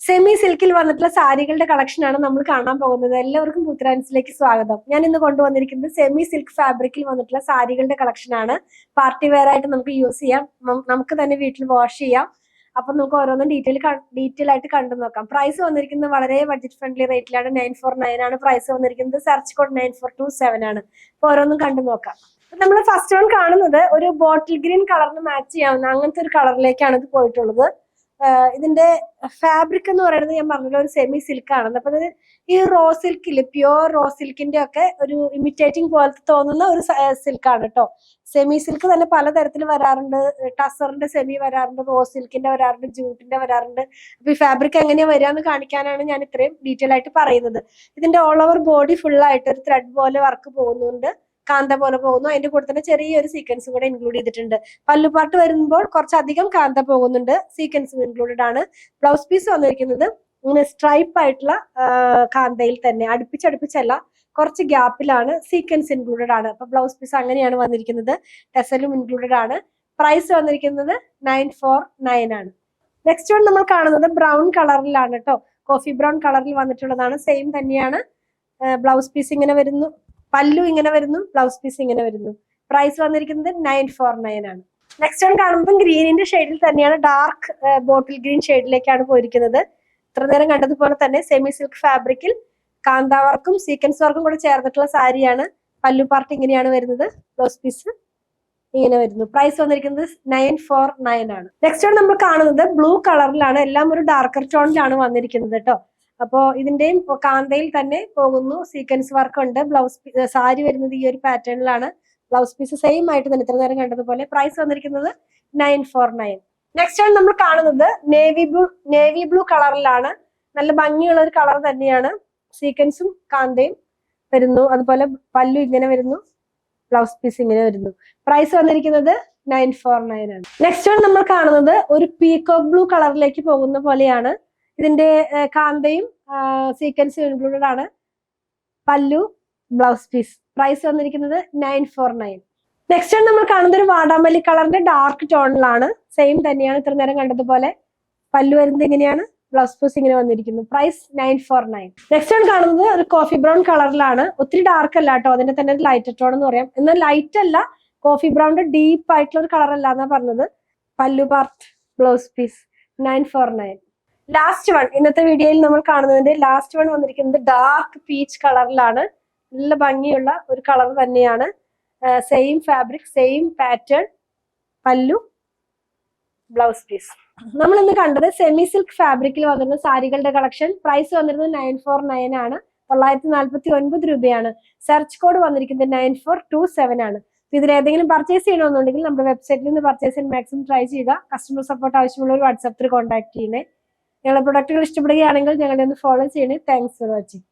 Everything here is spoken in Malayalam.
സെമി സിൽക്കിൽ വന്നിട്ടുള്ള സാരികളുടെ കളക്ഷൻ ആണ് നമ്മൾ കാണാൻ പോകുന്നത്. എല്ലാവർക്കും പുത്രാൻസിലേക്ക് സ്വാഗതം. ഞാൻ ഇന്ന് കൊണ്ടുവന്നിരിക്കുന്നത് സെമി സിൽക്ക് ഫാബ്രിക്കിൽ വന്നിട്ടുള്ള സാരികളുടെ കളക്ഷൻ ആണ്. പാർട്ടി വെയർ ആയിട്ട് നമുക്ക് യൂസ് ചെയ്യാം, നമുക്ക് തന്നെ വീട്ടിൽ വാഷ് ചെയ്യാം. അപ്പൊ നമുക്ക് ഓരോന്നും ഡീറ്റെയിൽ ആയിട്ട് കണ്ടു നോക്കാം. പ്രൈസ് വന്നിരിക്കുന്നത് വളരെ ബഡ്ജറ്റ് ഫ്രണ്ട്ലി റേറ്റിലാണ്. 949 ആണ് പ്രൈസ് വന്നിരിക്കുന്നത്. സെർച്ച് കോഡ് 9427 ആണ്. അപ്പൊ ഓരോന്നും കണ്ടു നോക്കാം. നമ്മൾ ഫസ്റ്റ് വൺ കാണുന്നത് ഒരു ബോട്ടിൽ ഗ്രീൻ കളറിന് മാച്ച് ചെയ്യാവുന്ന അങ്ങനത്തെ ഒരു കളറിലേക്കാണ് ഇത് പോയിട്ടുള്ളത്. ഇതിന്റെ ഫാബ്രിക് എന്ന് പറയുന്നത് ഞാൻ പറഞ്ഞല്ലോ ഒരു സെമി സിൽക്ക് ആണ്. അപ്പൊ അത് ഈ റോ സിൽക്കില് പ്യുവർ റോ സിൽക്കിന്റെ ഒക്കെ ഒരു ഇമിറ്റേറ്റിംഗ് പോലത്തെ തോന്നുന്ന ഒരു സിൽക്കാണ് കേട്ടോ. സെമി സിൽക്ക് തന്നെ പലതരത്തിൽ വരാറുണ്ട്. ടസറിന്റെ സെമി വരാറുണ്ട്, റോ സിൽക്കിന്റെ വരാറുണ്ട്, ജൂട്ടിന്റെ വരാറുണ്ട്. അപ്പൊ ഈ ഫാബ്രിക് എങ്ങനെയാ വരിക എന്ന് കാണിക്കാനാണ് ഞാൻ ഇത്രയും ഡീറ്റെയിൽ ആയിട്ട് പറയുന്നത്. ഇതിന്റെ ഓൾ ഓവർ ബോഡി ഫുൾ ആയിട്ട് ഒരു ത്രെഡ് പോലെ വർക്ക് പോകുന്നുണ്ട്, കാന്ത പോലെ പോകുന്നു. അതിന്റെ കൂടെ തന്നെ ചെറിയൊരു സീക്വൻസും കൂടെ ഇൻക്ലൂഡ് ചെയ്തിട്ടുണ്ട്. പല്ലുപാട്ട് വരുമ്പോൾ കുറച്ചധികം കാന്ത പോകുന്നുണ്ട്, സീക്വൻസും ഇൻക്ലൂഡഡ് ആണ്. ബ്ലൗസ് പീസ് വന്നിരിക്കുന്നത് ഇങ്ങനെ സ്ട്രൈപ്പ് ആയിട്ടുള്ള കാന്തയിൽ തന്നെ അടുപ്പിച്ചല്ല, കുറച്ച് ഗ്യാപ്പിലാണ്. സീക്വൻസ് ഇൻക്ലൂഡഡ് ആണ്. അപ്പൊ ബ്ലൗസ് പീസ് അങ്ങനെയാണ് വന്നിരിക്കുന്നത്. ടെസലും ഇൻക്ലൂഡഡ് ആണ്. പ്രൈസ് വന്നിരിക്കുന്നത് 949 ആണ്. നെക്സ്റ്റ് വൺ നമ്മൾ കാണുന്നത് ബ്രൗൺ കളറിലാണ് കേട്ടോ. കോഫി ബ്രൗൺ കളറിൽ വന്നിട്ടുള്ളതാണ്. സെയിം തന്നെയാണ്. ബ്ലൗസ് പീസ് ഇങ്ങനെ വരുന്നു, പല്ലു ഇങ്ങനെ വരുന്നു, ബ്ലൗസ് പീസ് ഇങ്ങനെ വരുന്നു. പ്രൈസ് വന്നിരിക്കുന്നത് 949 ആണ്. നെക്സ്റ്റ് വൺ കാണുമ്പോൾ ഗ്രീനിന്റെ ഷെയ്ഡിൽ തന്നെയാണ്. ഡാർക്ക് ബോട്ടിൽ ഗ്രീൻ ഷെയ്ഡിലേക്കാണ് പോയിരിക്കുന്നത്. ഇത്ര നേരം കണ്ടതുപോലെ തന്നെ സെമി സിൽക്ക് ഫാബ്രിക്കിൽ കാന്ത വർക്കും സീക്വൻസ് വർക്കും കൂടെ ചേർന്നിട്ടുള്ള സാരിയാണ്. പല്ലു പാർട്ട് ഇങ്ങനെയാണ് വരുന്നത്, ബ്ലൗസ് പീസ് ഇങ്ങനെ വരുന്നു. പ്രൈസ് വന്നിരിക്കുന്നത് 949 ആണ്. നെക്സ്റ്റ് വൺ നമ്മൾ കാണുന്നത് ബ്ലൂ കളറിലാണ്. എല്ലാം ഒരു ഡാർക്കർ ടോണിലാണ് വന്നിരിക്കുന്നത് കേട്ടോ. അപ്പോ ഇതിന്റെയും കാന്തയിൽ തന്നെ പോകുന്നു. സീക്വൻസ് വർക്ക് ഉണ്ട്. ബ്ലൗസ് സാരി വരുന്നത് ഈ ഒരു പാറ്റേണിലാണ്. ബ്ലൗസ് പീസ് സെയിം ആയിട്ട് തന്നെ ഇത്ര നേരം കണ്ടതുപോലെ. പ്രൈസ് വന്നിരിക്കുന്നത് 949. നെക്സ്റ്റ് ആണ് നമ്മൾ കാണുന്നത് നേവി ബ്ലൂ കളറിലാണ്. നല്ല ഭംഗിയുള്ള ഒരു കളർ തന്നെയാണ്. സീക്വൻസും കാന്തയും വരുന്നു. അതുപോലെ പല്ലു ഇങ്ങനെ വരുന്നു, ബ്ലൗസ് പീസ് ഇങ്ങനെ വരുന്നു. പ്രൈസ് വന്നിരിക്കുന്നത് 949 ആണ്. നെക്സ്റ്റ് ആണ് നമ്മൾ കാണുന്നത് ഒരു പീകോക്ക് ബ്ലൂ കളറിലേക്ക് പോകുന്ന പോലെയാണ്. ഇതിന്റെ കാന്തയും സീക്വൻസും ഇൻക്ലൂഡഡ് ആണ്. പല്ലു, ബ്ലൗസ് പീസ്. പ്രൈസ് വന്നിരിക്കുന്നത് 949. നെക്സ്റ്റ് ആണ് നമ്മൾ കാണുന്നത് ഒരു വാടാമല്ലി കളറിന്റെ ഡാർക്ക് ടോണിലാണ്. സെയിം തന്നെയാണ് ഇത്ര നേരം കണ്ടതുപോലെ. പല്ലു വരുന്നത് ഇങ്ങനെയാണ്, ബ്ലൗസ് പീസ് ഇങ്ങനെ വന്നിരിക്കുന്നു. പ്രൈസ് 949. നെക്സ്റ്റ് ആണ് കാണുന്നത് ഒരു കോഫി ബ്രൗൺ കളറിലാണ്. ഒത്തിരി ഡാർക്ക് അല്ല കേട്ടോ, അതിന്റെ തന്നെ ഒരു ലൈറ്റ് ടോൺ എന്ന് പറയാം. എന്നാൽ ലൈറ്റ് അല്ല, കോഫി ബ്രൗണിന്റെ ഡീപ്പ് ആയിട്ടുള്ള ഒരു കളർ അല്ല എന്നാ പറഞ്ഞത്. Pallu part, blouse piece 949. Last one, ഇന്നത്തെ വീഡിയോയിൽ നമ്മൾ കാണുന്നതിന്റെ ലാസ്റ്റ് വൺ വന്നിരിക്കുന്നത് ഡാർക്ക് പീച്ച് കളറിലാണ്. നല്ല ഭംഗിയുള്ള ഒരു കളർ തന്നെയാണ്. Same fabric, same pattern, pallu, blouse piece. നമ്മൾ ഇന്ന് കണ്ടത് സെമി സിൽക്ക് ഫാബ്രിക്കിൽ വന്നിരുന്ന സാരികളുടെ കളക്ഷൻ. പ്രൈസ് വന്നിരുന്നത് 949 ആണ്. 949 രൂപയാണ്. സെർച്ച് കോഡ് വന്നിരിക്കുന്നത് 9427 ആണ്. ഇതിൽ ഏതെങ്കിലും പർച്ചേസ് ചെയ്യണമെന്നുണ്ടെങ്കിൽ നമ്മുടെ വെബ്സൈറ്റിൽ നിന്ന് പർച്ചേസ് ചെയ്യാൻ മാക്സിമം ട്രൈ ചെയ്യുക. കസ്റ്റമർ സപ്പോർട്ട് ആവശ്യമുള്ള ഒരു വാട്സാപ്പിൽ കോൺടാക്ട് ചെയ്യണേ. ഞങ്ങളുടെ പ്രൊഡക്റ്റുകൾ ഇഷ്ടപ്പെടുകയാണെങ്കിൽ ഞങ്ങളുടെ ഒന്ന് ഫോളോ ചെയ്യണേ. Thanks for watching.